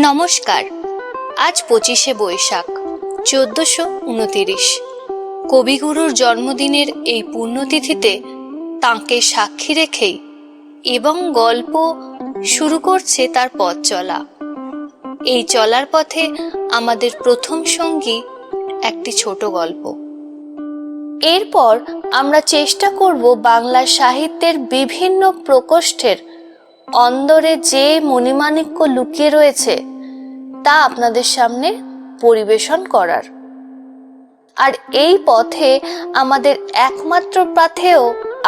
নমস্কার। আজ 25শে বৈশাখ 1429। কবিগুরুর জন্মদিনের এই পুণ্যতিথিতে তাঁকে সাক্ষী রেখেই এবং গল্প শুরু করছে তার পথ চলা। এই চলার পথে আমাদের প্রথম সঙ্গী একটি ছোট গল্প। এরপর আমরা চেষ্টা করব বাংলা সাহিত্যের বিভিন্ন প্রকোষ্ঠের অন্দরে যে মণিমাণিক্য লুকিয়ে রয়েছে তা আপনাদের সামনে পরিবেশন করার। আর এই পথে আমাদের একমাত্র পাথেয়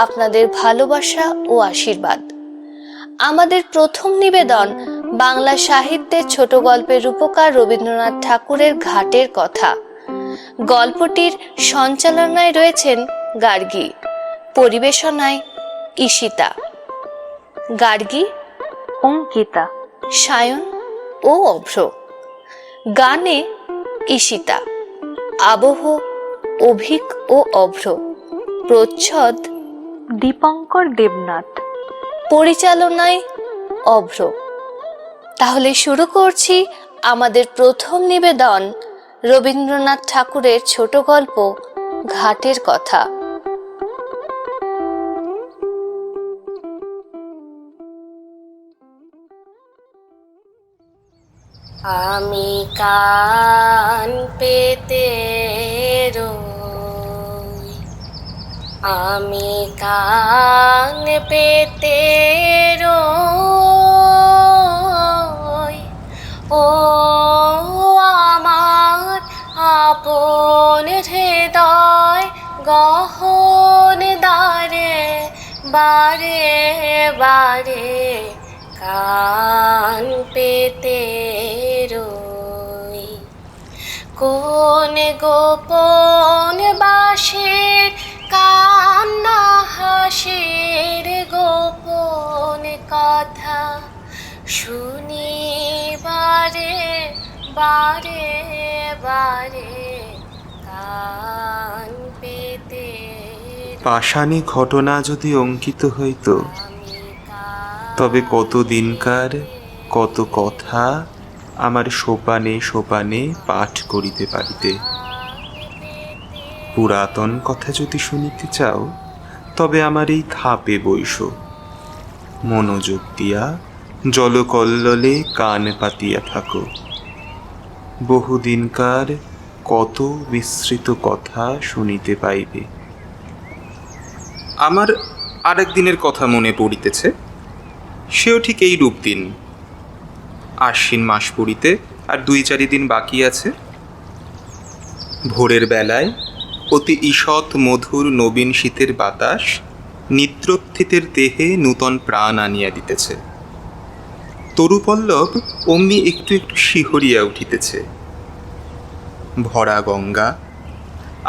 আপনাদের ভালোবাসা ও আশীর্বাদ। আমাদের প্রথম নিবেদন বাংলা সাহিত্যের ছোট গল্পের রূপকার রবীন্দ্রনাথ ঠাকুরের ঘাটের কথা। গল্পটির সঞ্চালনায় রয়েছেন গার্গী, পরিবেশনায় ঈশিতা। গার্গী অঙ্কিতা, সায়ন ও অভ্র। গানে ঈশিতা, আবহ অভিক ও অভ্র, প্রচ্ছদ দীপঙ্কর দেবনাথ, পরিচালনায় অভ্র। তাহলে শুরু করছি আমাদের প্রথম নিবেদন রবীন্দ্রনাথ ঠাকুরের ছোট গল্প ঘাটের কথা। আমি কান পেতে রই, আমি কান পেতে রই, ও আমার আপন হৃদয় গহন দ্বারে বারে বারে কান পেতে রই। কোন গোপন বাঁশির কান্না হাসির গোপন কথা শুনি বারে বারে বারে কান পেতে। পাষাণী ঘটনা যদি অঙ্কিত হইত, তবে কত দিনকার কত কথা আমার সোপানে সোপানে পাঠ করিতে পারিতে। পুরাতন কথা যদি শুনিতে চাও, তবে আমার এই ধাপে বইস, মনোযোগ দিয়া জলকল্লোলে কান পাতিয়া থাকো। বহুদিনকার কত বিস্তৃত কথা শুনিতে পাইবে। আমার আরেক দিনের কথা মনে পড়িতেছে, সেও ঠিক এই রূপ দিন। আশ্বিন মাস পড়িতে আর 2-4 দিন বাকি আছে। ভোরের বেলায় অতি ঈষৎ মধুর নবীন শীতের বাতাস নিদ্রোত্থিতের দেহে নূতন প্রাণ আনিয়া দিতেছে। তরুপল্লব অমনি একটু একটু শিহরিয়া উঠিতেছে। ভরা গঙ্গা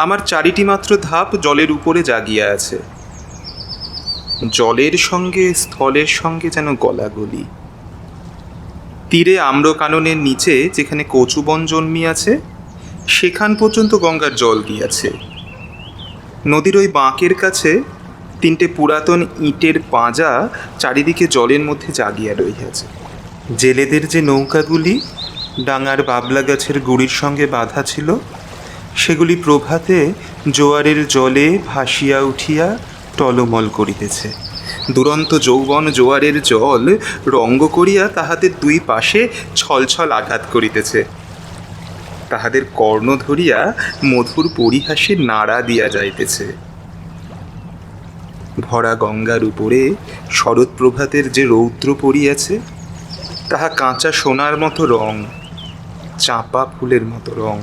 আমার 4টি মাত্র ধাপ জলের উপরে জাগিয়া আছে। জলের সঙ্গে স্থলের সঙ্গে যেন গলাগলি। তীরে আম্রকাননের নিচে যেখানে কচুবন জন্মিয়াছে, সেখান পর্যন্ত গঙ্গার জল গিয়াছে। নদীর ওই বাঁকের কাছে 3টে পুরাতন ইটের পাঁজা চারিদিকে জলের মধ্যে জাগিয়া রহিয়াছে। জেলেদের যে নৌকাগুলি ডাঙার বাবলা গাছের গুড়ির সঙ্গে বাঁধা ছিল, সেগুলি প্রভাতে জোয়ারের জলে ভাসিয়া উঠিয়া টলমল করিতেছে। দুরন্ত যৌবন জোয়ারের জল রঙ্গ করিয়া তাহাদের 2 পাশে ছলছল আঘাত করিতেছে। তাহাদের কর্ণ ধরিয়া মধুর পরিহাসে নাড়া দিয়া যাইতেছে। ভরা গঙ্গার উপরে শরৎ প্রভাতের যে রৌদ্র পড়িয়াছে, তাহা কাঁচা সোনার মতো রং, চাঁপা ফুলের মতো রং।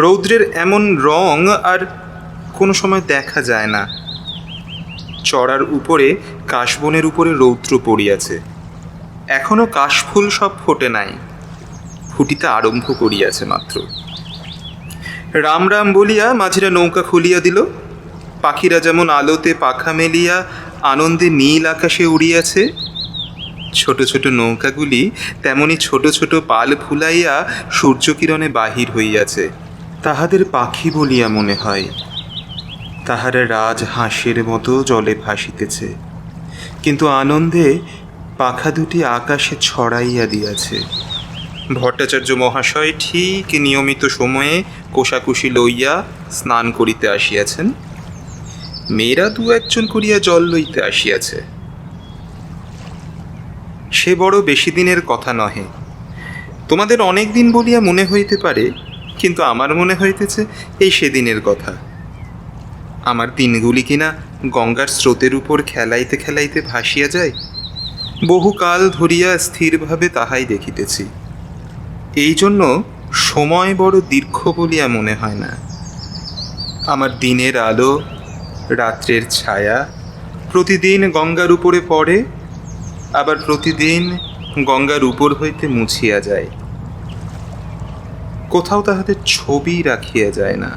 রৌদ্রের এমন রং আর কোনো সময় দেখা যায় না। চড়ার উপরে কাশবনের উপরে রৌদ্র পড়িয়াছে। এখনো কাশফুল সব ফোটে নাই, ফুটিতে আরম্ভ করিয়াছে মাত্র। রাম রাম বলিয়া মাঝিরা নৌকা খুলিয়া দিল। পাখিরা যেমন আলোতে পাখা মেলিয়া আনন্দে নীল আকাশে উড়িয়াছে, ছোট ছোট নৌকাগুলি তেমনি ছোট ছোট পাল ফুলাইয়া সূর্যকিরণে বাহির হইয়াছে। তাহাদের পাখি বলিয়া মনে হয়। তাহারা রাজ হাঁসের মতো জলে ভাসিতেছে, কিন্তু আনন্দে পাখা দুটি আকাশে ছড়াইয়া দিয়াছে। ভট্টাচার্য মহাশয় ঠিক নিয়মিত সময়ে কোষাকুষি লইয়া স্নান করিতে আসিয়াছেন। মেয়েরা দু একজন করিয়া জল লইতে আসিয়াছে। সে বড় বেশি দিনের কথা নহে। তোমাদের অনেক দিন বলিয়া মনে হইতে পারে, কিন্তু আমার মনে হইতেছে এই সেদিনের কথা। আমার দিনগুলি কিনা গঙ্গার স্রোতের উপর খেলাইতে খেলাইতে ভাসিয়া যায়। বহুকাল ধরিয়া স্থিরভাবে তাহাই দেখিতেছি। এই জন্য সময় বড় দীর্ঘ বলিয়া মনে হয় না। আমার দিনের আলো, রাত্রের ছায়া প্রতিদিন গঙ্গার উপরে পড়ে, আবার প্রতিদিন গঙ্গার উপর হইতে মুছিয়া যায়। কোথাও তাহাদের ছবি রাখিয়া যায় না।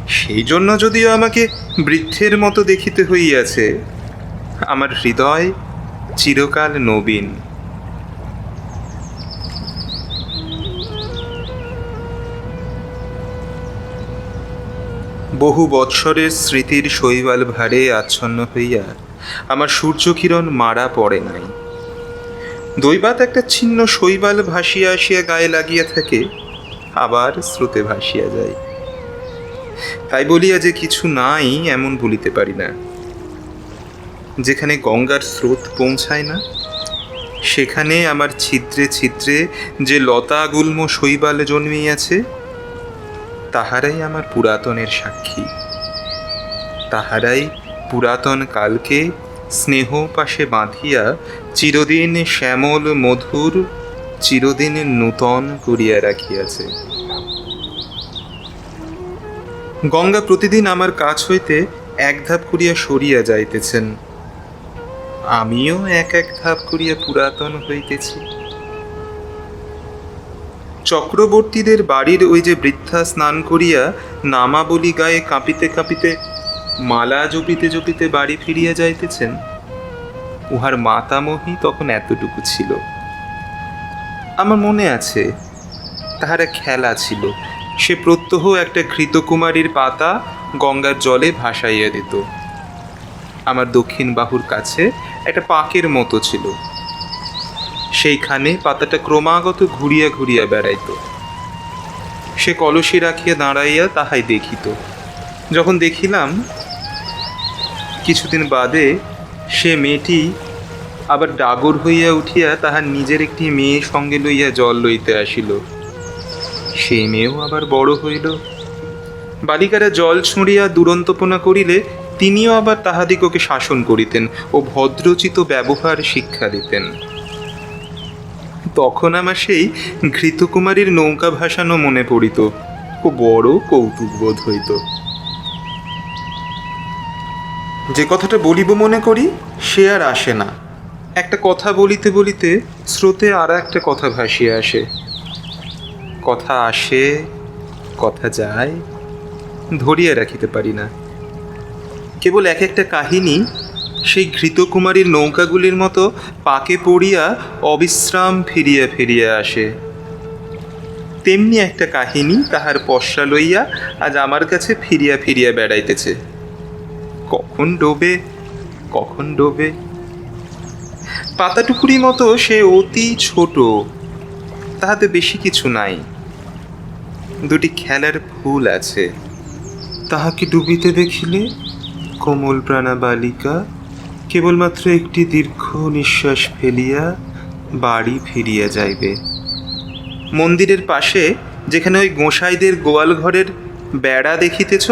সেই জন্য যদিও আমাকে বৃদ্ধের মতো দেখিতে হইয়াছে, আমার হৃদয় চিরকাল নবীন। বহু বৎসরের স্মৃতির শৈবাল ভারে আচ্ছন্ন হইয়া আমার সূর্যকিরণ মারা পড়ে নাই। দৈবাত একটা ছিন্ন শৈবাল ভাসিয়া আসিয়া গায়ে লাগিয়া থাকে, আবার স্রোতে ভাসিয়া যায়। তাই বলিয়া যে কিছু নাই এমন বলিতে পারি না। যেখানে গঙ্গার স্রোত পৌঁছায় না, সেখানে আমার ছিদ্রে ছিদ্রে যে লতা গুল্ম শৈবাল জন্মিয়াছে, তাহারাই আমার পুরাতনের সাক্ষী। তাহারাই পুরাতন কালকে স্নেহ পাশে বাঁধিয়া চিরদিন শ্যামল মধুর, চিরদিন নূতন করিয়া রাখিয়াছে। গঙ্গা প্রতিদিন আমার কাছ হইতে এক ধাপ করিয়া সরিয়া যাইতেছেন। আমিও এক এক ধাপ করিয়া পুরাতন হইতেছি। চক্রবর্তীদের বাড়ির ওই যে বৃদ্ধা স্নান করিয়া নামাবলী গায়ে কাঁপিতে কাঁপিতে, মালা জপিতে জপিতে বাড়ি ফিরিয়া যাইতেছেন, উহার মাতামহী তখন এতটুকু ছিল। আমার মনে আছে তাহারা খেলা ছিল। সে প্রত্যহ একটা ঘৃতকুমারীর পাতা গঙ্গার জলে ভাসাইয়া দিত। আমার দক্ষিণ বাহুর কাছে একটা পাকের মতো ছিল, সেইখানে পাতাটা ক্রমাগত ঘুরিয়া ঘুরিয়া বেড়াইত। সে কলসি রাখিয়া দাঁড়াইয়া তাহাই দেখিত। যখন দেখিলাম, কিছুদিন বাদে সে মেয়েটি আবার ডাগর হইয়া উঠিয়া তাহার নিজের একটি মেয়ে সঙ্গে লইয়া জল লইতে আসিল। সেই মেয়েও আবার বড় হইল। বালিকারা জল ছুঁড়িয়া দুরন্তপনা করিলে তিনিও আবার তাহাদিগকে শাসন করিতেন ও ভদ্রোচিত ব্যবহার শিক্ষা দিতেন। তখন আমার সেই ঘৃতকুমারীর নৌকা ভাসানো মনে পড়িত ও বড় কৌতুক বোধ হইত। যে কথাটা বলিব মনে করি সে আর আসে না। একটা কথা বলিতে বলিতে স্রোতে আর একটা কথা ভাসিয়া আসে। কথা আসে, কথা যায়, ধরিয়া রাখিতে পারি না। কেবল এক একটা কাহিনী সেই ঘৃতকুমারীর নৌকাগুলির মতো পাকে পড়িয়া অবিশ্রাম ফিরিয়া ফিরিয়া আসে। তেমনি একটা কাহিনী তাহার পশ্চা লইয়া আজ আমার কাছে ফিরিয়া ফিরিয়া বেড়াইতেছে। কখন ডোবে, কখন ডোবে। পাতাটুকুরি মতো সে অতি ছোট, তাহাতে বেশি কিছু নাই। দুটি খেলার ফুল আছে। তাহাকে ডুবিতে দেখিলে কোমল প্রাণা বালিকা কেবলমাত্র একটি দীর্ঘ নিঃশ্বাস ফেলিয়া বাড়ি ফিরিয়া যাইবে। মন্দিরের পাশে যেখানে ওই গোঁসাইদের গোয়াল ঘরের বেড়া দেখিতেছ,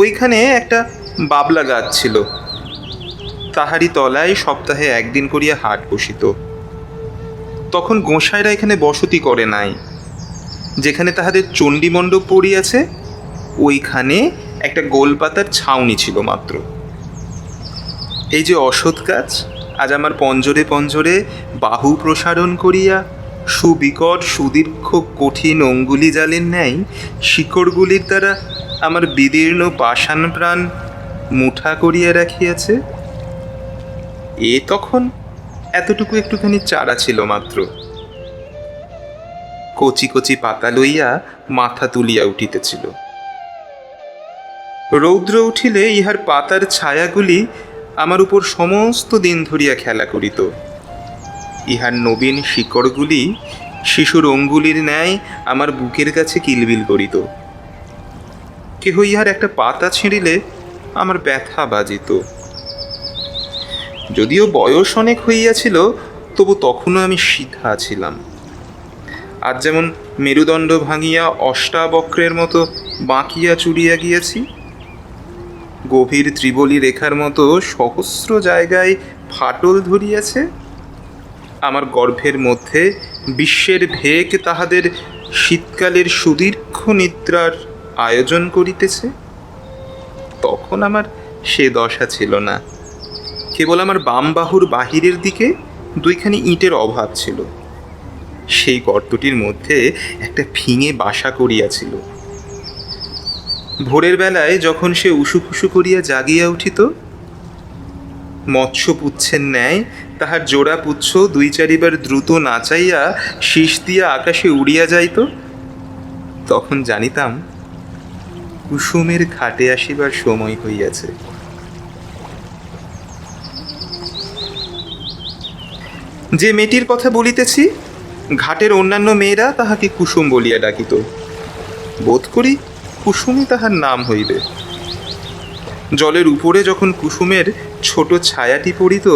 ওইখানে একটা বাবলা গাছ ছিল। তাহারই তলায় সপ্তাহে একদিন করিয়া হাট বসিত। তখন গোঁসাইরা এখানে বসতি করে নাই। যেখানে তাহাদের চণ্ডীমণ্ডপ পড়িয়াছে, ওইখানে একটা গোলপাতার ছাউনি ছিল মাত্র। এই যে অশ্বত্থ গাছ আজ আমার পঞ্জরে পঞ্জরে বাহু প্রসারণ করিয়া সুবিকট সুদীর্ঘ কঠিন অঙ্গুলি জালের ন্যায় শিকড়গুলির দ্বারা আমার বিদীর্ণ পাষাণ প্রাণ মুঠা করিয়া রাখিয়াছে, এ তখন এতটুকু একটুখানি চারা ছিল মাত্র। কচি কচি পাতা লইয়া মাথা তুলিয়া উঠিতেছিল। রৌদ্র উঠিলে ইহার পাতার ছায়াগুলি আমার উপর সমস্ত দিন ধরিয়া খেলা করিত। ইহার নবীন শিকড়গুলি শিশুর অঙ্গুলির ন্যায় আমার বুকের কাছে কিলবিল করিত। কেহ ইহার একটা পাতা ছিঁড়িলে আমার ব্যথা বাজিত। যদিও বয়স অনেক হইয়াছিল, তবু তখনও আমি সিধা ছিলাম। আজ যেমন মেরুদণ্ড ভাঙিয়া অষ্টাবক্রের মতো বাঁকিয়া চুরিয়া গিয়েছি, গভীর ত্রিবলী রেখার মতো সহস্র জায়গায় ফাটল ধরিয়াছে, আমার গর্ভের মধ্যে বিশ্বের ভেগ তাহাদের শীতকালের সুদীর্ঘ নিদ্রার আয়োজন করিতেছে, তখন আমার সে দশা ছিল না। কেবল আমার বাম বাহুর বাহিরের দিকে দুইখানি ইটের অভাব ছিল। সেই গর্তটির মধ্যে একটা ফিঙে বাসা করিয়াছিল। ভোরের বেলায় যখন সে উসুখুসু করিয়া জাগিয়া উঠিত, মৎস্যপুচ্ছের ন্যায় তাহার জোড়া পুচ্ছ দুই চারিবার দ্রুত নাচাইয়া শীষ দিয়া আকাশে উড়িয়া যাইত, তখন জানিতাম কুসুমের ঘাটে আসিবার সময় হইয়াছে। যে মেয়েটির কথা বলিতেছি, ঘাটের অন্যান্য মেয়েরা তাহাকে কুসুম বলিয়া ডাকিত। বোধ করি কুসুমই তাহার নাম হইবে। জলের উপরে যখন কুসুমের ছোট ছায়াটি পড়িত,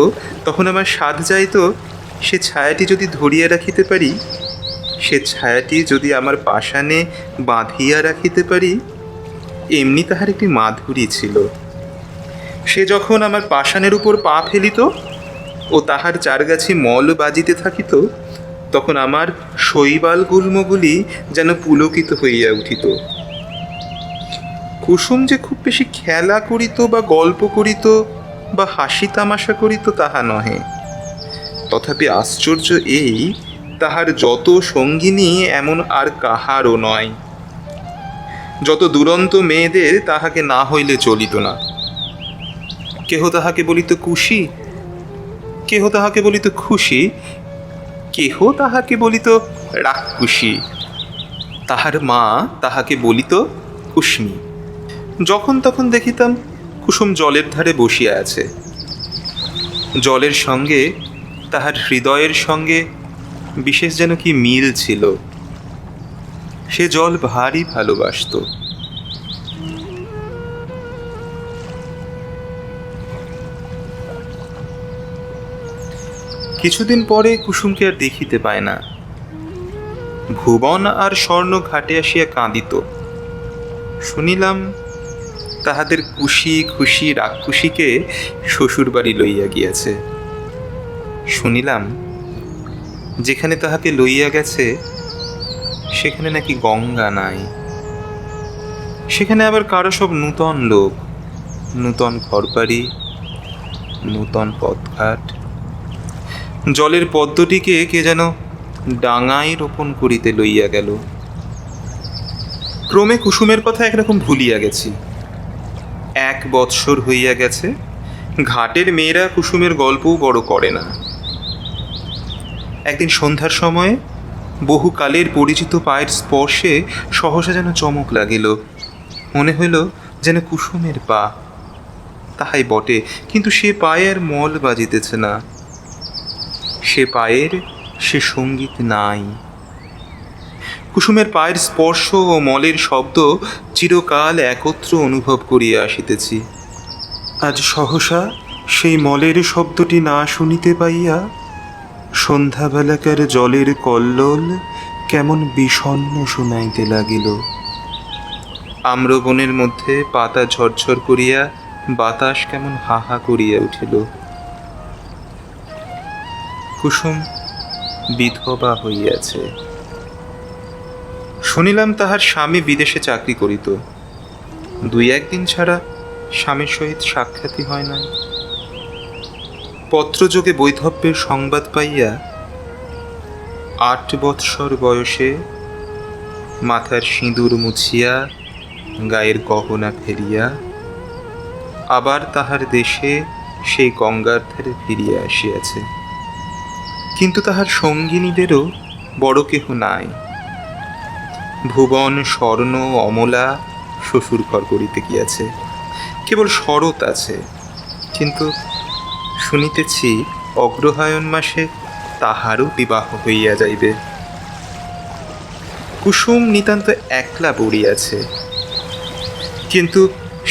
তখন আমার সাধ যাইত সে ছায়াটি যদি ধরিয়া রাখিতে পারি, সে ছায়াটি যদি আমার পাষাণে বাঁধিয়া রাখিতে পারি, এমনি তাহার একটি মাধুরী ছিল। সে যখন আমার পাষাণের উপর পা ফেলিত ও তাহার চারগাছি মল বাজিতে থাকিত, তখন আমার শৈবাল গুল্মগুলি যেন পুলকিত হইয়া উঠিত। কুসুম যে খুব বেশি খেলা করিত বা গল্প করিত বা হাসি তামাশা করিত তাহা নহে। তথাপি আশ্চর্য এই, তাহার যত সঙ্গিনী এমন আর কাহারও নয়। যত দুরন্ত মেয়েদের তাহাকে না হইলে চলিত না। কেহ তাহাকে বলিত কুশি, কেহ তাহাকে বলিত খুশি, কেহ তাহাকে বলিত রাক্ষুসী। তাহার মা তাহাকে বলিত কুস্মি। যখন তখন দেখিতাম কুসুম জলের ধারে বসিয়া আছে। জলের সঙ্গে তাহার হৃদয়ের সঙ্গে বিশেষ যেন কি মিল ছিল। সে জল ভারী ভালোবাসত। কিছুদিন পরে কুসুমকে আর দেখিতে পায় না। ভুবন আর স্বর্ণ ঘাটে আসিয়া কাঁদিত। শুনিলাম তাহাদের কুশি খুশি রাক্ষুসীকে শ্বশুর বাড়ি লইয়া গিয়াছে। শুনিলাম যেখানে তাহাকে লইয়া গেছে সেখানে নাকি গঙ্গা নাই। সেখানে আবার কারো সব নূতন লোক, নূতন ঘরবাড়ি, নূতন পথঘাট। জলের পদ্মটিকে কে যেন ডাঙায় রোপণ করিতে লইয়া গেল। ক্রমে কুসুমের কথা একরকম ভুলিয়া গেছি। 1 বৎসর হইয়া গেছে, ঘাটের মেয়েরা কুসুমের গল্পও বড় করে না। একদিন সন্ধ্যার সময়ে বহুকালের পরিচিত পায়ের স্পর্শে সহসা যেন চমক লাগিল। মনে হইল যেন কুসুমের পা। তাহাই বটে, কিন্তু সে পায়ে আর মল বাজিতেছে না। সে পায়ের সে সঙ্গীত নাই। কুসুমের পায়ের স্পর্শ ও মলের শব্দ চিরকাল একত্র অনুভব করিয়া আসিতেছি। আজ সহসা সেই মলের শব্দটি না শুনিতে পাইয়া সন্ধ্যাবেলাকার জলের কল্লোল কেমন বিষণ্ণ শুনাইতে লাগিল। আম্রবনের মধ্যে পাতা ঝরঝর করিয়া বাতাস কেমন হাহা করিয়া উঠিল। কুসুম বিধবা হইয়াছে। শুনিলাম তাহার স্বামী বিদেশে চাকরি করিত। 2-1 দিন ছাড়া স্বামীর সহিত সাক্ষাৎই হয় না। পত্রযোগে বৈধব্যের সংবাদ পাইয়া 8 বৎসর বয়সে মাথার সিঁদুর মুছিয়া গায়ের গহনা ফেরিয়া আবার তাহার দেশে সেই গঙ্গার ধারে ফিরিয়া আসিয়াছে। কিন্তু তাহার সঙ্গিনীদেরও বড় কেহ নাই। ভুবন, স্বর্ণ, অমলা শ্বশুর ঘর করিতে গিয়াছে। কেবল শরৎ আছে, কিন্তু শুনিতেছি অগ্রহায়ণ মাসে তাহারও বিবাহ হইয়া যাইবে। কুসুম নিতান্ত একলা পড়িয়াছে, কিন্তু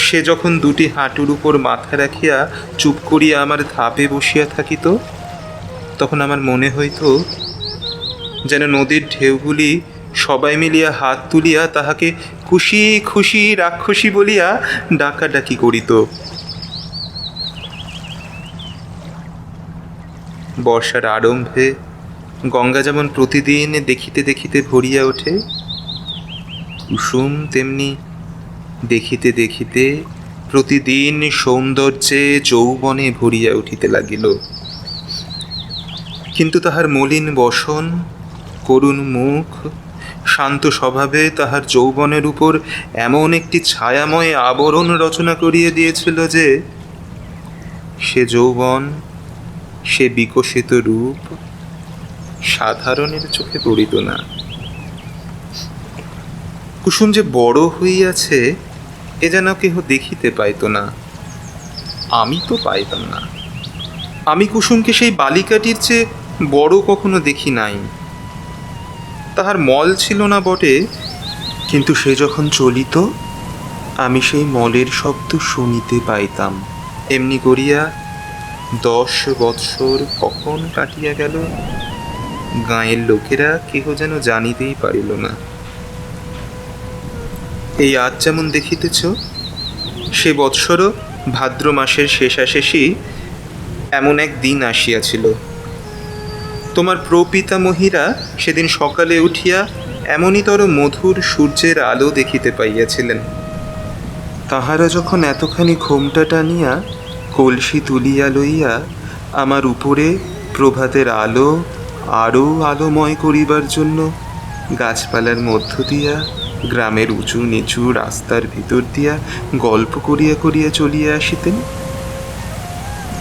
সে যখন দুটি হাঁটুর উপর মাথা রাখিয়া চুপ করিয়া আমার ধাপে বসিয়া থাকিত, তখন আমার মনে হইত যেন নদীর ঢেউগুলি সবাই মিলিয়া হাত তুলিয়া তাহাকে খুশি খুশি রাক্ষসী বলিয়া ডাকাডাকি করিত। বর্ষার আরম্ভে গঙ্গা যেমন প্রতিদিন দেখিতে দেখিতে ভরিয়া ওঠে, কুসুম তেমনি দেখিতে দেখিতে প্রতিদিন সৌন্দর্যে যৌবনে ভরিয়া উঠিতে লাগিল। কিন্তু তাহার মলিন বসন, করুণ মুখ, শান্ত স্বভাবে তাহার যৌবনের উপর এমন একটি ছায়াময় আবরণ রচনা করিয়া দিয়েছিল যে সে যৌবন, সে বিকশিত রূপ সাধারণের চোখে পড়িত না। কুসুম যে বড় হইয়াছে এ যেন কেহ দেখিতে পাইত না। আমি তো পাইতাম না। আমি কুসুমকে সেই বালিকাটির চেয়ে বড় কখনো দেখি নাই। তাহার মল ছিল না বটে, কিন্তু সে যখন চলিত আমি সেই মলের শব্দ শুনিতে পাইতাম। এমনি করিয়া 10 বৎসর কখন কাটিয়া গেল গাঁয়ের লোকেরা কেহ যেন জানিতেই পারিল না। এই আজ যেমন দেখিতেছ, সে বৎসরও ভাদ্র মাসের শেষাশেষি এমন এক দিন আসিয়াছিল। তোমার প্রপিতামহীরা সেদিন সকালে উঠিয়া এমনিতর মধুর সূর্যের আলো দেখিতে পাইয়াছিলেন। তাহারা যখন এতখানি ঘোমটা টানিয়া কলসি তুলিয়া লইয়া আমার উপরে প্রভাতের আলো আরও আলোময় করিবার জন্য গাছপালার মধ্য দিয়া গ্রামের উঁচু নিচু রাস্তার ভিতর দিয়া গল্প করিয়া করিয়া চলিয়া আসিতেন,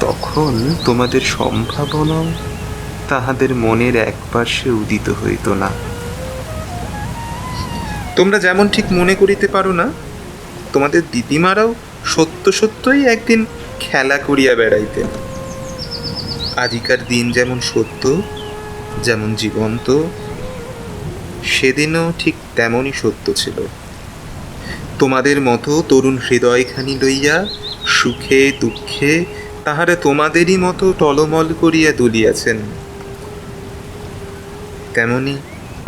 তখন তোমাদের সম্ভাবনাও তাহাদের মনের একপার্শ্বে উদিত হইত না। তোমরা যেমন ঠিক মনে করিতে পারো না, তোমাদের দিদিমারাও সত্য সত্যই একদিন খেলা করিয়া বেড়াইতেন। আজিকার দিন যেমন সত্য, যেমন জীবন্ত, সেদিনও ঠিক তেমনই সত্য ছিল। তোমাদের মতো তরুণ হৃদয়খানি লইয়া সুখে দুঃখে তাহারা তোমাদেরই মতো টলমল করিয়া দুলিয়াছেন। তেমনি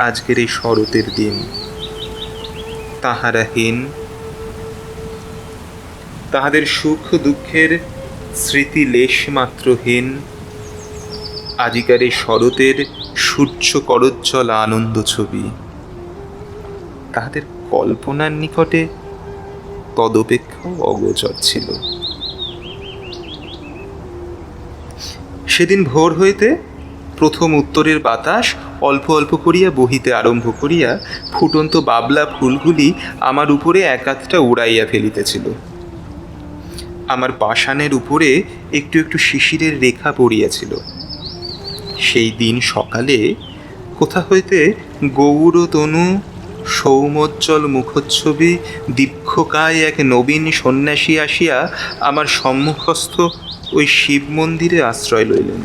আজকের এই শরতের দিন তাহারাহীন, তাহাদের সুখ দুঃখের স্মৃতি লেশ মাত্রহীন, আজিকার এই শরতের সূর্য করজ্জ্বল আনন্দ ছবি তাহাদের কল্পনার নিকটে তদপেক্ষাও অগোচর ছিল। সেদিন ভোর হইতে প্রথম উত্তরের বাতাস অল্প অল্প করিয়া বহিতে আরম্ভ করিয়া ফুটন্ত বাবলা ফুলগুলি আমার উপরে একাতটা উড়াইয়া ফেলিতেছিল। আমার পাষাণের উপরে একটু একটু শিশিরের রেখা পড়িয়াছিল। সেই দিন সকালে কোথা হইতে গৌরতনু সৌমজ্জ্বল মুখচ্ছবি দীর্ঘকায় এক নবীন সন্ন্যাসী আসিয়া আমার সম্মুখস্থ ওই শিব মন্দিরে আশ্রয় লইলেন।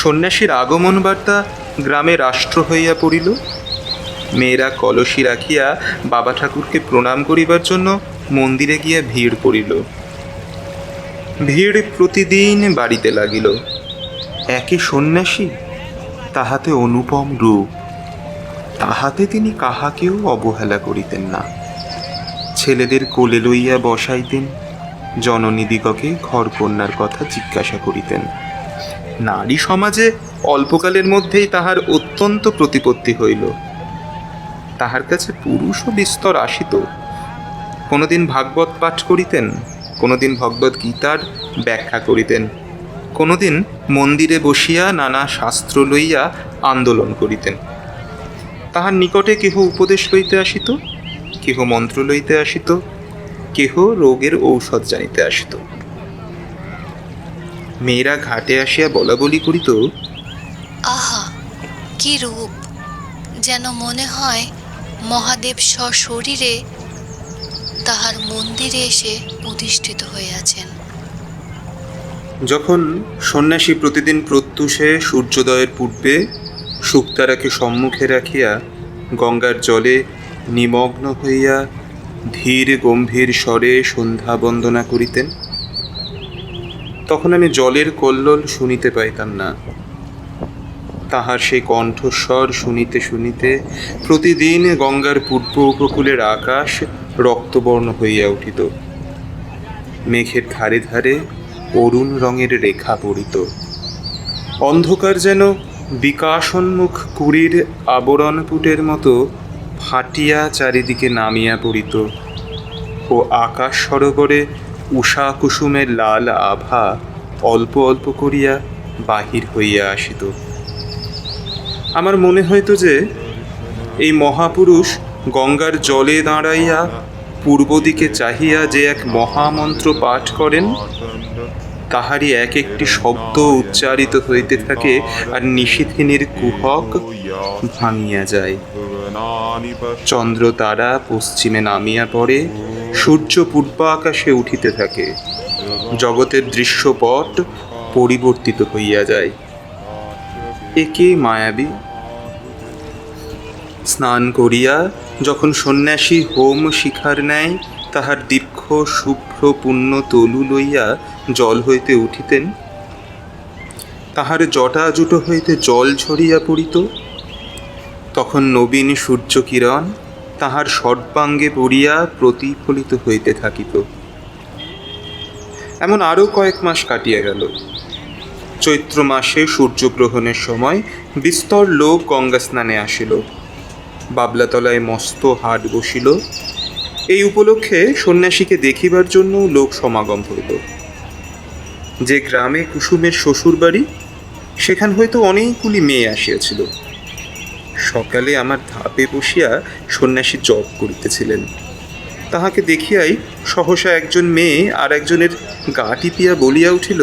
সন্ন্যাসীর আগমন বার্তা গ্রামে রাষ্ট্র হইয়া পড়িল। মেয়েরা কলসি রাখিয়া বাবা ঠাকুরকে প্রণাম করিবার জন্য মন্দিরে গিয়া ভিড় করিল। ভিড় প্রতিদিন বাড়িতে লাগিল। একে সন্ন্যাসী, তাহাতে অনুপম রূপ, তাহাতে তিনি কাহাকেও অবহেলা করিতেন না। ছেলেদের কোলে লইয়া বসাইতেন, জননীদিগকে ঘরকন্যার কথা জিজ্ঞাসা করিতেন। নারী সমাজে অল্পকালের মধ্যেই তাহার অত্যন্ত প্রতিপত্তি হইল। তাহার কাছে পুরুষও বিস্তর আসিত। কোনোদিন ভাগবত পাঠ করিতেন, কোনোদিন ভগবদ্ গীতার ব্যাখ্যা করিতেন, কোনোদিন মন্দিরে বসিয়া নানা শাস্ত্র লইয়া আন্দোলন করিতেন। তাহার নিকটে কেহ উপদেশ লইতে আসিত, কেহ মন্ত্র লইতে আসিত, কেহ রোগের ঔষধ জানিতে আসিত। মেয়েরা ঘাটে আসিয়া বলা বলি করিত, আহা, কি রূপ! যেন মনে হয় মহাদেব সশরীরে তাহার মন্দিরে এসে অধিষ্ঠিত হইয়াছেন। যখন সন্ন্যাসী প্রতিদিন প্রত্যুষে সূর্যোদয়ের পূর্বে শুকতারাকে সম্মুখে রাখিয়া গঙ্গার জলে নিমগ্ন হইয়া ধীর গম্ভীর স্বরে সন্ধ্যা বন্দনা করিতেন, তখন আমি জলের কল্লোল শুনিতে পাইতাম না। তাহার সেই কণ্ঠস্বর শুনিতে শুনিতে প্রতিদিন গঙ্গার পূর্ব উপকূলের আকাশ রক্তবর্ণ হইয়া উঠিত। মেঘের ধারে ধারে অরুণ রঙের রেখা পড়িত। অন্ধকার যেন বিকাশোন্মুখ কুড়ির আবরণপুটের মতো ফাটিয়া চারিদিকে নামিয়া পড়িত ও আকাশ সরোবরে উষা কুসুমের লাল আভা অল্প অল্প করিয়া বাহির হইয়া আসিত। আমার মনে হইত যে এই মহাপুরুষ গঙ্গার জলে দাঁড়াইয়া পূর্ব দিকে চাহিয়া যে এক মহামন্ত্র পাঠ করেন, তাহারই এক একটি শব্দ উচ্চারিত হইতে থাকে আর নিশীথিনীর কুহক ভাঙিয়া যায়। চন্দ্র তারা পশ্চিমে নামিয়া পড়ে, সূর্য পূর্ব আকাশে উঠিতে থাকে, জগতের দৃশ্যপট পরিবর্তিত হইয়া যায়। একে মায়াবী। স্নান করিয়া যখন সন্ন্যাসী হোম শিখার ন্যায় তাহার দীর্ঘ শুভ্র পুণ্য তলু লইয়া জল হইতে উঠিতেন, তাহার জটা জুটো হইতে জল ঝরিয়া পড়িত, তখন নবীন সূর্যকিরণ তাহার সর্বাঙ্গে পড়িয়া প্রতিফলিত হইতে থাকিত। এমন আরও কয়েক মাস কাটিয়া গেল। চৈত্র মাসে সূর্যগ্রহণের সময় বিস্তর লোক গঙ্গা স্নানে আসিল। বাবলাতলায় মস্ত হাট বসিল। এই উপলক্ষে সন্ন্যাসীকে দেখিবার জন্য লোক সমাগম হইল। যে গ্রামে কুসুমের শ্বশুর বাড়ি, সেখান হয়তো অনেকগুলি মেয়ে আসিয়াছিল। সকালে আমার ধাপে বসিয়া সন্ন্যাসী জপ করিতেছিলেন। তাহাকে দেখিয়াই সহসা একজন মেয়ে আর একজনের গা টিপিয়া বলিয়া উঠিল,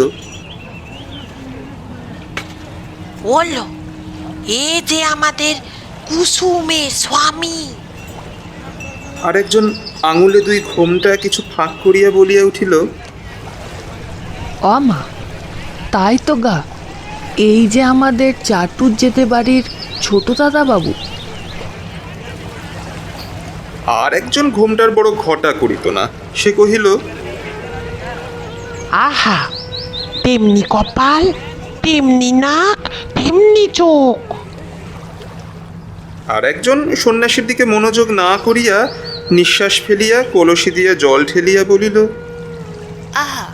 বললো এ যে আমাদের কুসুমের স্বামী। আর একজন আঙুলে দুই ঘোমটা কিছু ফাঁক করিয়া বলিয়া উঠিল, মা, তাই তো গা, এই যে আমাদের চাটুর যেতে বাড়ির ছোট দাদা বাবু। আর একজন ঘোমটার বড় ঘটা করিত না, সে কহিল, আহা, তেমনি কপাল, তেমনি নাক, তেমনি চোখ। আর একজন সন্ন্যাসীর দিকে মনোযোগ না করিয়া নিঃশ্বাস ফেলিয়া কলসি দিয়া জল ঠেলিয়া বলিল, আহা,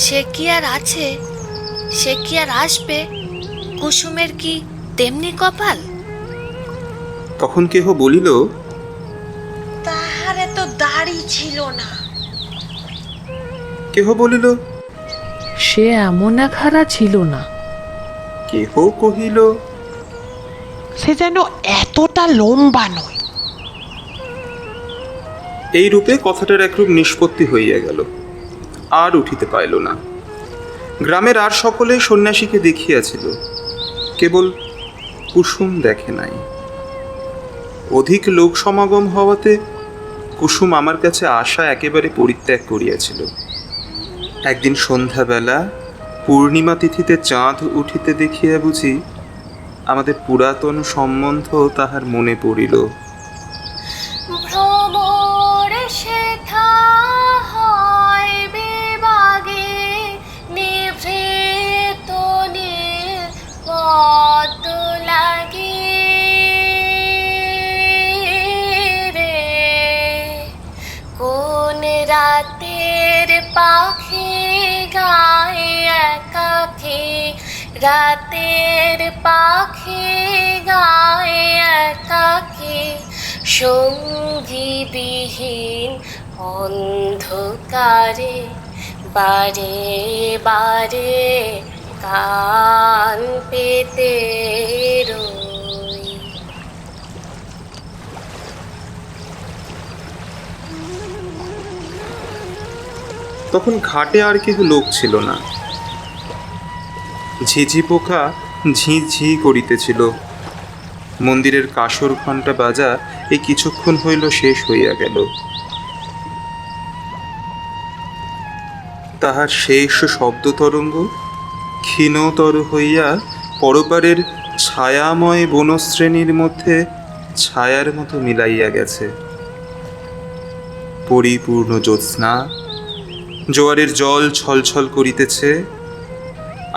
সে কি আর আছে, সে কি আর আসবে? কুসুমের কি তেমনি কপাল? তখন কেহ বলিল, তাহারে তো দাড়ি ছিল না। কেহ বলিল, সে এমন এক হারা ছিল না। কেহ কহিল, সে যেন এতটা লম্বা নয়। এই রূপে কথাটার একরূপ নিষ্পত্তি হইয়া গেল, আর উঠিতে পাইল না। গ্রামের আর সকলে সন্ন্যাসীকে দেখিয়াছিল, কেবল কুসুম দেখে নাই। অধিক লোক সমাগম হওয়াতে কুসুম আমার কাছে আসা একেবারে পরিত্যাগ করিয়াছিল। একদিন সন্ধ্যাবেলা পূর্ণিমা তিথিতে চাঁদ উঠিতে দেখিয়া বুঝি আমাদের পুরাতন সম্বন্ধ তাহার মনে পড়িল। ভ্রমর শেথা হয় বিভাগে, নিভৃত পদ লাগে রে। কোন রাতের পাখি গায় একাকী, রাতের পাখি গায় একাকী, সঙ্গী বিহীন অন্ধকারে বারে বারে কান পেতে রই। তখন ঘাটে আর কেহ লোক ছিল না। ঝিঝি পোকা ঝি ঝি করিতেছিল। মন্দিরের কাসর ঘণ্টা বাজা এই কিছুক্ষণ হইল শেষ হইয়া গেল। তাহার শেষ শব্দতরঙ্গ ক্ষীণতর হইয়া পরপারের ছায়াময় বনশ্রেণীর মধ্যে ছায়ার মতো মিলাইয়া গেছে। পরিপূর্ণ জ্যোৎস্না, জোয়ারের জল ছলছল করিতেছে।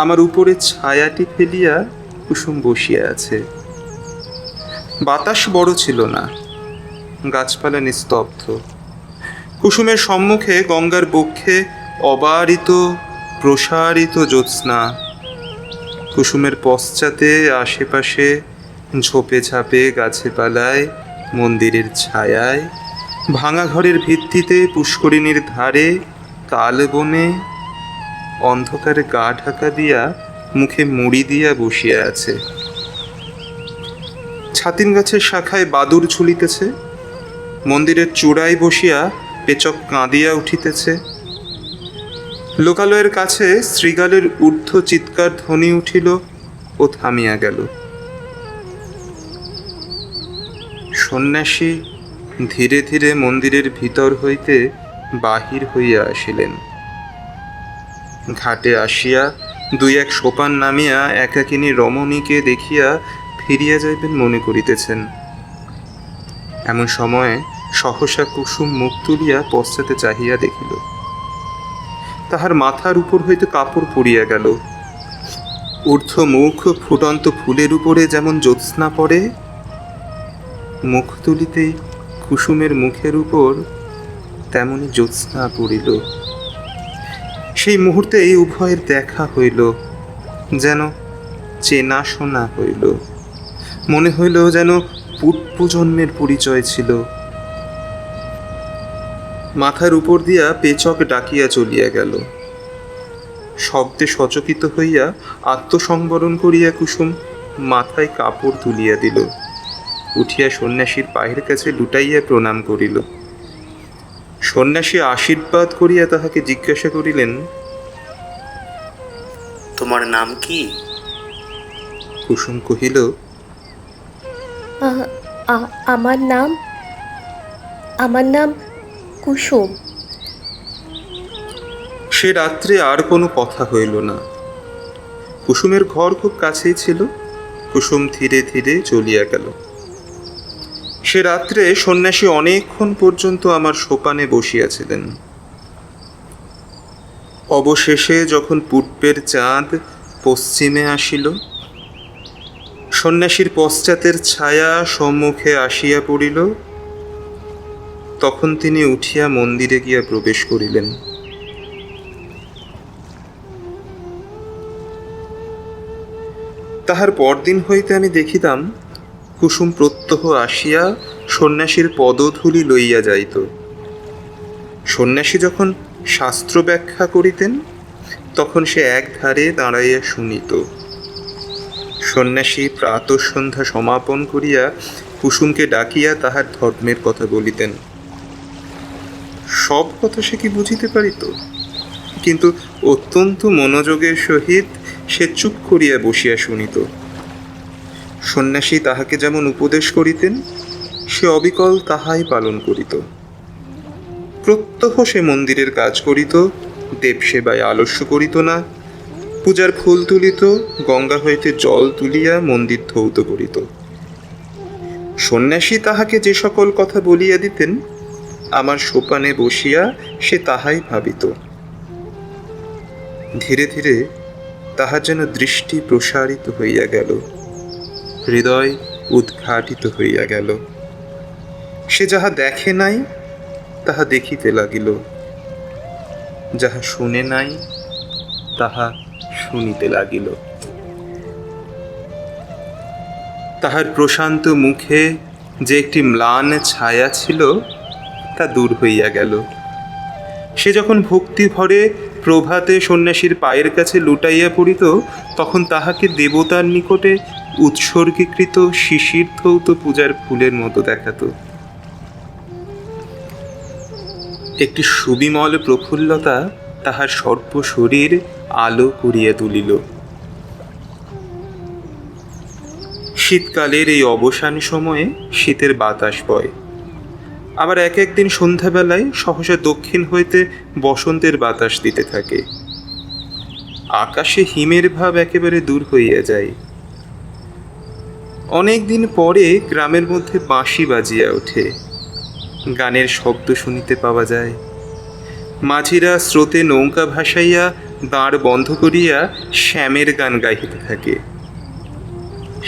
আমার উপরে ছায়াটি ফেলিয়া কুসুম বসিয়া আছে। বাতাস বড় ছিল না, গাছপালা নিস্তব্ধ। কুসুমের সম্মুখে গঙ্গার বক্ষে অবারিত প্রসারিত জ্যোৎস্না। কুসুমের পশ্চাতে আশেপাশে ঝোপে ঝাপে গাছে পালায়, মন্দিরের ছায়ায়, ভাঙা ঘরের ভিত্তিতে, পুষ্করিণীর ধারে, তাল বনে অন্ধকারে গা ঢাকা দিয়া মুখে মুড়ি দিয়া বসিয়া আছে। ছাতিম গাছের শাখায় বাদুর ঝুলিতেছে। মন্দিরের চূড়ায় বসিয়া পেচক কাঁদিয়া উঠিতেছে। লোকালয়ের কাছে শ্রীগালের ঊর্ধ্ব চিৎকার ধ্বনি উঠিল ও থামিয়া গেল। সন্ন্যাসী ধীরে ধীরে মন্দিরের ভিতর হইতে বাহির হইয়া আসিলেন। ঘাটে আসিয়া দুই এক সোপান নামিয়া একাকিনী রমণীকে দেখিয়া ফিরিয়া যাইবেন মনে করিতেছেন। এমন সময়ে সহসা কুসুম মুখ তুলিয়া পশ্চাতে চাহিয়া দেখিল। তাহার মাথার উপর হইতে কাপড় পড়িয়া গেল। ঊর্ধ্ব মুখ ফুটন্ত ফুলের উপরে যেমন জ্যোৎস্না পড়ে, মুখ তুলিতেই কুসুমের মুখের উপর তেমনি জ্যোৎস্না পড়িল। সেই মুহূর্তে এই উভয়ের দেখা হইল, যেন চেনা শোনা হইল। মনে হইল যেন পূর্বজন্মের পরিচয় ছিল। মাথার উপর দিয়া পেচক ডাকিয়া চলিয়া গেল। শব্দে সচকিত হইয়া আত্মসংবরণ করিয়া কুসুম মাথায় কাপড় তুলিয়া দিল। উঠিয়া সন্ন্যাসীর পায়ের কাছে লুটাইয়া প্রণাম করিল। সন্ন্যাসী আশীর্বাদ করিয়া তাহাকে জিজ্ঞাসা করিলেন, তোমার নাম কি? কুসুম কহিল, আমার নাম কুসুম। সে রাত্রে আর কোনো কথা হইল না। কুসুমের ঘর খুব কাছেই ছিল। কুসুম ধীরে ধীরে চলিয়া গেল। সে রাত্রে সন্ন্যাসী অনেকক্ষণ পর্যন্ত আমার সোপানে বসিয়াছিলেন। অবশেষে যখন পূর্বের চাঁদ পশ্চিমে আসিল, সন্ন্যাসীর পশ্চাতের ছায়া সম্মুখে আসিয়া পড়িল, তখন তিনি উঠিয়া মন্দিরে গিয়া প্রবেশ করিলেন। তাহার পরদিন হইতে আমি দেখিতাম কুসুম প্রত্যহ আসিয়া সন্ন্যাসীর পদধূলি লইয়া যাইত। সন্ন্যাসী যখন শাস্ত্র ব্যাখ্যা করিতেন, তখন সে এক ধারে দাঁড়াইয়া শুনিত। সন্ন্যাসী প্রাতঃসন্ধ্যা সমাপন করিয়া কুসুমকে ডাকিয়া তাহার ধর্মের কথা বলিতেন। সব কথা সে কি বুঝিতে পারিত, কিন্তু অত্যন্ত মনোযোগের সহিত সে চুপ করিয়া বসিয়া শুনিত। সন্ন্যাসী তাহাকে যেমন উপদেশ করিতেন, সে অবিকল তাহাই পালন করিত। প্রত্যহ সে মন্দিরের কাজ করিত, দেবসেবায় আলস্য করিত না, পূজার ফুল তুলিত, গঙ্গা হইতে জল তুলিয়া মন্দির ধৌত করিত। সন্ন্যাসী তাহাকে যে সকল কথা বলিয়া দিতেন, আমার সোপানে বসিয়া সে তাহাই ভাবিত। ধীরে ধীরে তাহার যেন দৃষ্টি প্রসারিত হইয়া গেল, হৃদয় উদ্ঘাটিত হইয়া গেল। সে যাহা দেখে নাই তাহা দেখিতে লাগিল, যাহা শুনে নাই তাহা শুনিতে লাগিল। তাহার প্রশান্ত মুখে যে একটি ম্লান ছায়া ছিল, তা দূর হইয়া গেল। সে যখন ভক্তি ভরে প্রভাতে সন্ন্যাসীর পায়ের কাছে লুটাইয়া পড়িত, তখন তাহাকে দেবতার নিকটে উৎসর্গীকৃত শিশির ধৌত পূজার ফুলের মতো দেখাত। একটি সুবিমল প্রফুল্লতা তাহার সর্ব শরীর আলো করিয়া তুলিল। শীতকালের এই অবসান সময়ে শীতের বাতাস বয়। আবার এক একদিন সন্ধ্যাবেলায় সহসা দক্ষিণ হইতে বসন্তের বাতাস দিতে থাকে। আকাশে হিমের ভাব একেবারে দূর হইয়া যায়। অনেক দিন পরে গ্রামের মধ্যে বাঁশি বাজিয়া ওঠে, গানের শব্দ শুনিতে পাওয়া যায়। মাঝিরা স্রোতে নৌকা ভাসাইয়া দাঁড় বন্ধ করিয়া শ্যামের গান গাহিতে থাকে।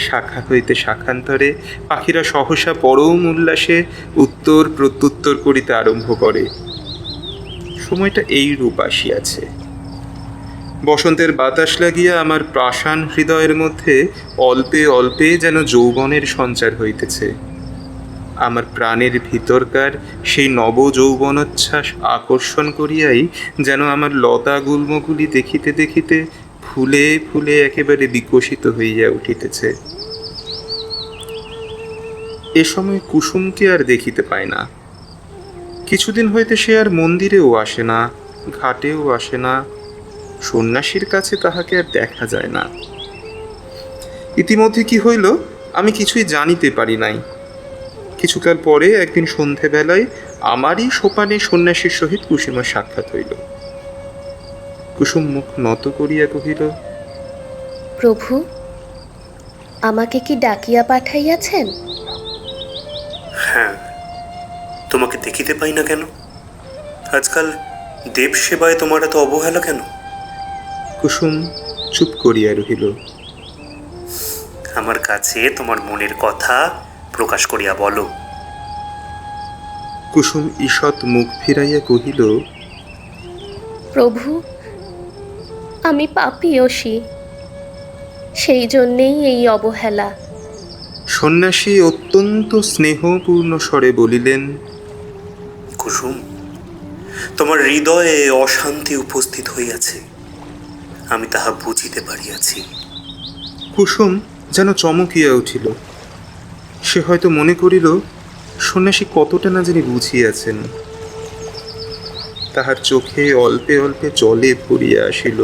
শাখা হইতে শাখান্তরে পাখিরা সহসা পরম উল্লাসে উত্তর প্রত্যুত্তর করিতে আরম্ভ করে। সময়টা এই রূপ আসিয়াছে। বসন্তের বাতাস লাগিয়া আমার প্রাসান হৃদয়ের মধ্যে অল্পে অল্পে যেন যৌবনের সঞ্চার হইতেছে। আমার প্রাণের ভিতরকার সেই নব যৌবনোচ্ছ্বাস আকর্ষণ করিয়াই যেন আমার লতা গুল্মগুলি দেখিতে দেখিতে ফুলে ফুলে একেবারে বিকশিত হইয়া উঠিতেছে। এ সময় কুসুমকে আর দেখিতে পায় না। কিছুদিন হইতে সে আর মন্দিরেও আসে না, ঘাটেও আসে না, সন্ন্যাসীর কাছে তাহাকে আর দেখা যায় না। ইতিমধ্যে কি হইল আমি কিছুই জানিতে পারি নাই। কিছুকাল পরে একদিন সন্ধেবেলায় আমারই সোপানে সন্ন্যাসীর সহিত কুসুমের সাক্ষাৎ হইল। কুসুম মুখ নত করিয়া কহিল, প্রভু, আমাকে কি ডাকিয়া পাঠাইয়াছেন? হ্যাঁ, তোমাকে দেখিতে পাই না কেন? আজকাল দেব সেবায় তোমার এত অবহেলা কেন? কুসুম চুপ করিয়া রহিল। আমার কাছে তোমার মনের কথা প্রকাশ করিয়া বলো। কুসুম ঈষৎ মুখ ফিরাইয়া কহিল, প্রভু, আমি পাপিয়সী, সেই জন্যেই এই অবহেলা। সন্ন্যাসী অত্যন্ত স্নেহপূর্ণ স্বরে বলিলেন, কুসুম, তোমার হৃদয়ে অশান্তি উপস্থিত হইয়াছে, আমি তাহা বুঝিতে পারিয়াছি। কুসুম যেন চমকিয়া উঠিল। সে হয়তো মনে করিল সন্ন্যাসী কতটা না জানি বুঝিয়াছেন। তাহার চোখে অল্পে অল্পে জলে ভরিয়া আসিল।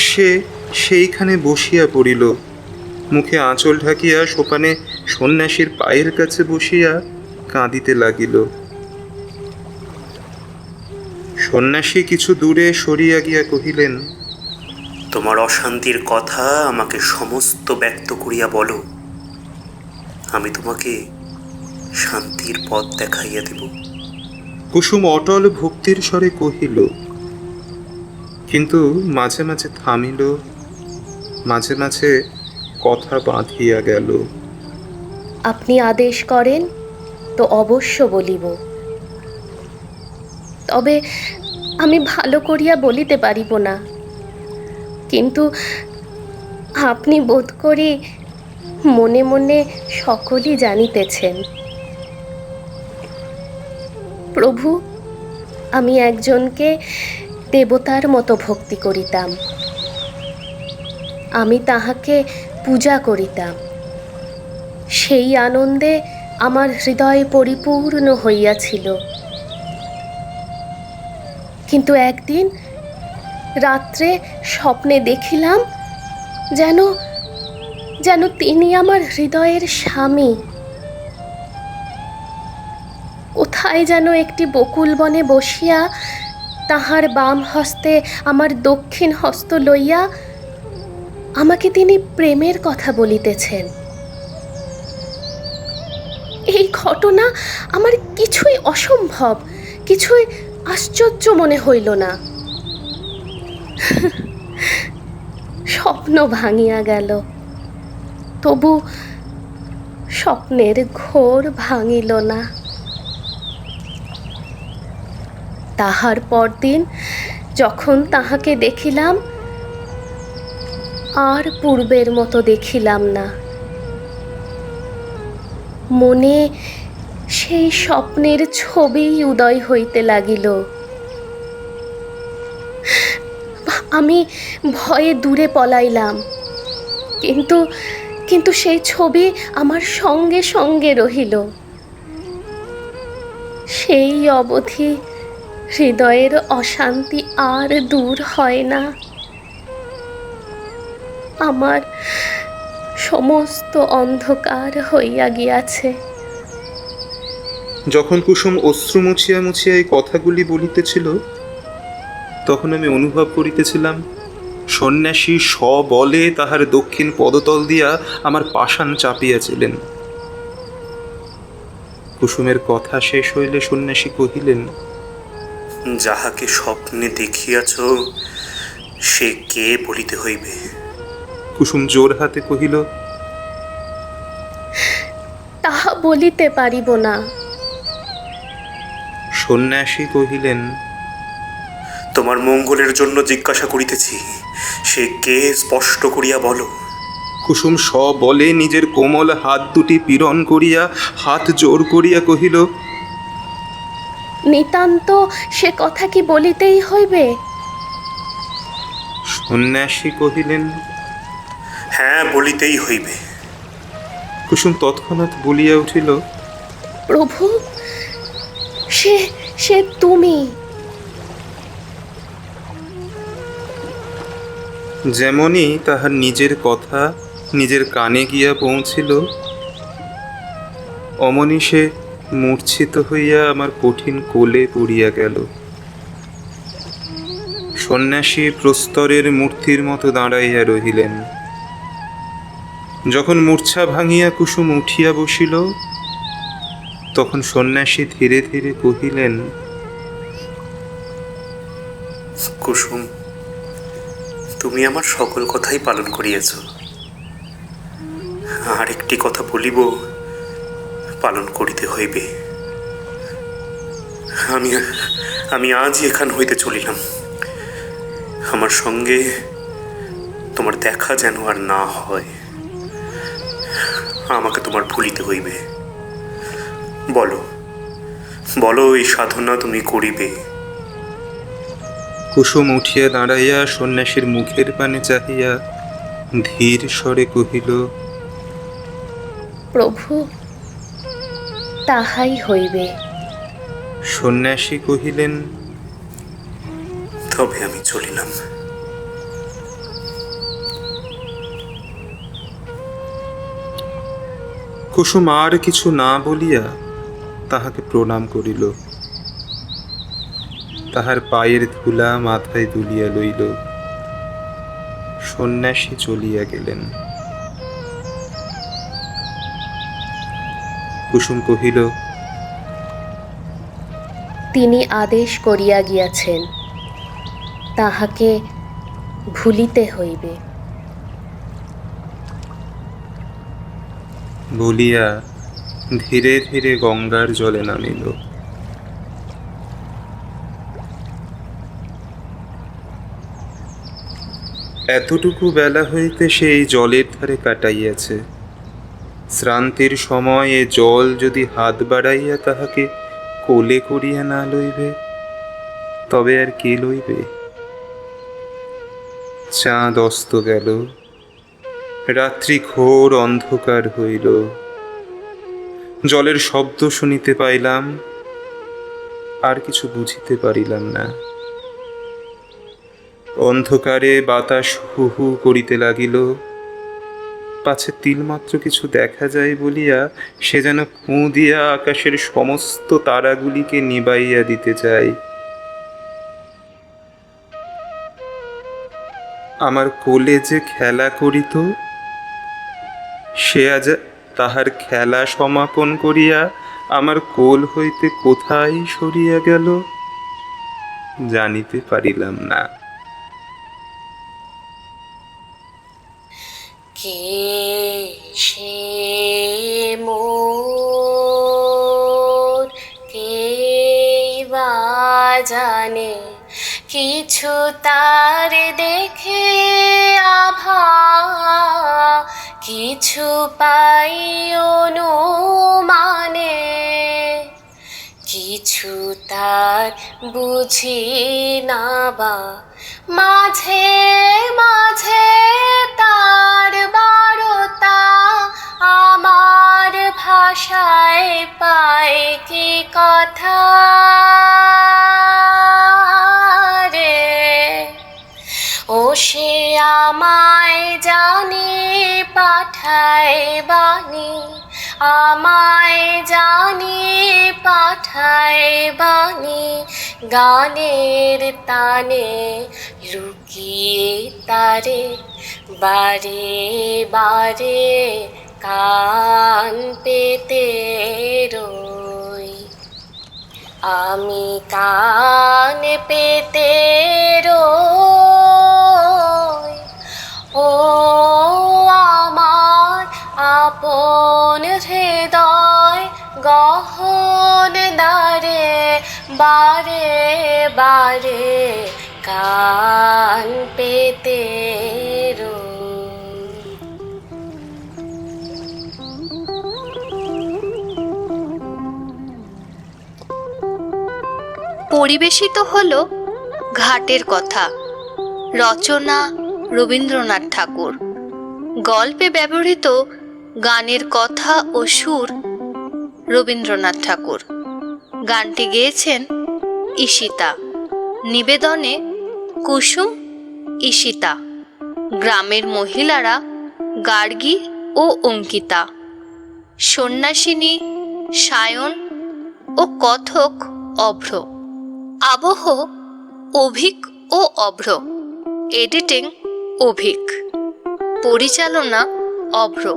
সে সেইখানে বসিয়া পড়িল, মুখে আঁচল ঢাকিয়া সোপানে সন্ন্যাসীর পায়ের কাছে বসিয়া কাঁদিতে লাগিল। সন্ন্যাসী কিছু দূরে সরিয়া গিয়া কহিলেন, তোমার অশান্তির কথা আমাকে সমস্ত ব্যক্ত করিয়া বলো, আমি তোমাকে শান্তির পথ দেখাইয়া দেব। কুসুম অটল ভক্তির স্বরে কহিল, কিন্তু মাঝে মাঝে থামিল, মাঝে মাঝে কথা বাঁধিয়া গেল। আপনি আদেশ করেন তো অবশ্য বলিব, তবে আমি ভালো করিয়া বলিতে পারিব না। কিন্তু আপনি বোধ করি মনে মনে সকলই জানিতেছেন। প্রভু, আমি একজনকে দেবতার মতো ভক্তি করিতাম। আমি তাহাকে পূজা করিতাম। সেই আনন্দে আমার হৃদয় পরিপূর্ণ হইয়াছিল। কিন্তু একদিন রাত্রে স্বপ্নে দেখিলাম যেন যেন তিনি আমার হৃদয়ের স্বামী। কোথায় যেন একটি বকুল বনে বসিয়া তাহার বাম হস্তে আমার দক্ষিণ হস্ত লইয়া আমাকে তিনি প্রেমের কথা বলিতেছেন। এই ঘটনা আমার কিছুই অসম্ভব, কিছুই আশ্চর্য মনে হইল না। স্বপ্ন ভাঙিয়া গেল, তবু স্বপ্নের ঘোর ভাঙিল না। তাহার পরদিন যখন তাহাকে দেখিলাম, আর পূর্বের মতো দেখিলাম না। মনে সেই স্বপ্নের ছবি উদয় হইতে লাগিল। আমি ভয়ে দূরে পলাইলাম, কিন্তু সেই ছবি আমার সঙ্গে সঙ্গে রহিল। সেই অবধি হৃদয়ের অশান্তি আর দূর হয় না। আমার সমস্ত অন্ধকার হইয়া গিয়াছে। যখন কুসুম অশ্রু মুছিয়া মুছিয়া এই কথাগুলি বলিতেছিল, তখন আমি অনুভব করিতেছিলাম সন্ন্যাসী সবলে তাহার দক্ষিণ পদতল দিয়া আমার পাষাণ চাপিয়াছিলেন। কুসুমের কথা শেষ হইলে সন্ন্যাসী কহিলেন, যাহাকে স্বপ্নে দেখিয়াছ সে কে বলিতে হইবে। কুসুম জোর হাতে কহিল, তাহা বলিতে পারিব না। সন্ন্যাসী কহিলেন, তোমার মঙ্গলের জন্য জিজ্ঞাসা করিতেছি, সে কে স্পষ্ট করিয়া বলো। কুসুম সবলে নিজের কোমল হাত দুটি পীড়ন করিয়া হাত জোর করিয়া কহিল, নিতান্ত সে কথা কি বলিতেই হইবে? সন্ন্যাসী কহিলেন, হ্যাঁ, বলিতেই হইবে। কুসুম তৎক্ষণাৎ বলিয়া উঠিল, প্রভু, সে সে তুমি। যেমনই তাহার নিজের কথা নিজের কানে গিয়া পৌঁছিল, অমনি সে মূর্ছিত হইয়া আমার কঠিন কোলে পড়িয়া গেল। সন্ন্যাসী প্রস্তরের মূর্তির মতো দাঁড়াইয়া রহিলেন। যখন মূর্ছা ভাঙিয়া কুসুম উঠিয়া বসিল, তখন সন্ন্যাসী ধীরে ধীরে কহিলেন, কুসুম, তুমি আমার সকল কথাই পালন করিয়াছ। আর একটি কথা বলিব, পালন করিতে হইবে। আমি আজই এখান হইতে চলিলাম। আমার সঙ্গে তোমার দেখা যেন আর না হয়। আমাকে তোমার ভুলিতে হইবে। বলো বলো, এই সাধনা তুমি করিবে? কুসুম উঠিয়া দাঁড়াইয়া সন্ন্যাসীর মুখের পানে চাহিয়া ধীর স্বরে কহিল, প্রভু, তাহাই হইবে। সন্ন্যাসী কহিলেন, তবে আমি চলিলাম। কুসুম আর কিছু না বলিয়া তাহাকে প্রণাম করিল। তাহার পায়ের ধুলা মাথায় দুলিয়া লইল। সন্ন্যাসী চলিয়া গেলেন। কুসুম কহিল, তিনি আদেশ করিয়া গিয়াছেন, তাহাকে ভুলিতে হইবে। বলিয়া ধীরে ধীরে গঙ্গার জলে নামিল। এতটুকু বেলা হইতে সে এই জলের ধারে কাটাইয়াছে। শ্রান্তির সময় এ জল যদি হাত বাড়াইয়া তাহাকে কোলে করিয়া না লইবে, তবে আর কে লইবে? চাঁদ অস্ত গেল, রাত্রি ঘোর অন্ধকার হইল। জলের শব্দ শুনিতে পাইলাম, আর কিছু বুঝিতে পারিলাম না। অন্ধকারে বাতাস হু হু করিতে লাগিল। পাছে তিলমাত্র কিছু দেখা যায় বলিয়া সে যেন ফুঁ দিয়া আকাশের সমস্ত তারাগুলিকে নিবাইয়া দিতে চায়। আমার কোলে যে খেলা করিত, সে আজ তাহার খেলা সমাপন করিয়া আমার কোল হইতে কোথায় সরিয়া গেল জানিতে পারিলাম না। কে সে মোর, কে বা জানে কিছু তার দেখে আভা, কিছু পাই অনুমানে, কিছু তার বুঝি না বা, মাঝে মাঝে তার বারতা আমার ভাষায় পায় কি কথা রে। ও সে আমায় জানি পাঠায় বাণী, আমায় জানিয়ে পাঠায় বাণী, গানের তানে লুকিয়ে তারে বারে বারে কান পেতে রই। আমি কান পেতে রই। ও আমার আপন হৃদয় গহন দ্বারে বারে বারে কান পেতে রই। পরিবেশিত হলো ঘাটের কথা, রচনা রবীন্দ্রনাথ ঠাকুর। গল্পে ব্যবহৃত গানের কথা ও সুর রবীন্দ্রনাথ ঠাকুর। গানটি গেয়েছেন ঈশিতা, নিবেদনে কুসুম, ঈশিতা। গ্রামের মহিলারা গার্গী ও অঙ্কিতা, সন্ন্যাসিনী সায়ন ও কথক অভ্র। আবহ অভিক ও অভ্র। এডিটিং অভিক। পরিচালনা অভ্র।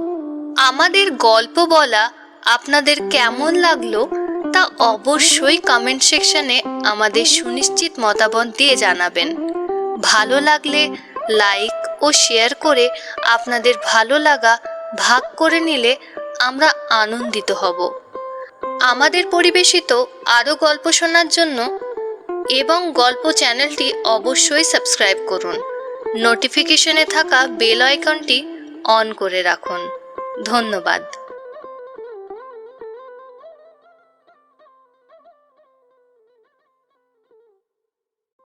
আমাদের গল্প বলা আপনাদের কেমন লাগলো তা অবশ্যই কমেন্ট সেকশনে আমাদের সুনিশ্চিত মতামত দিয়ে জানাবেন। ভালো লাগলে লাইক ও শেয়ার করে আপনাদের ভালো লাগা ভাগ করে নিলে আমরা আনন্দিত হব। আমাদের পরিবেশিত আরও গল্প শোনার জন্য এবং গল্প চ্যানেলটি অবশ্যই সাবস্ক্রাইব করুন। নোটিফিকেশনে থাকা বেল আইকনটি অন করে রাখুন। ধন্যবাদ।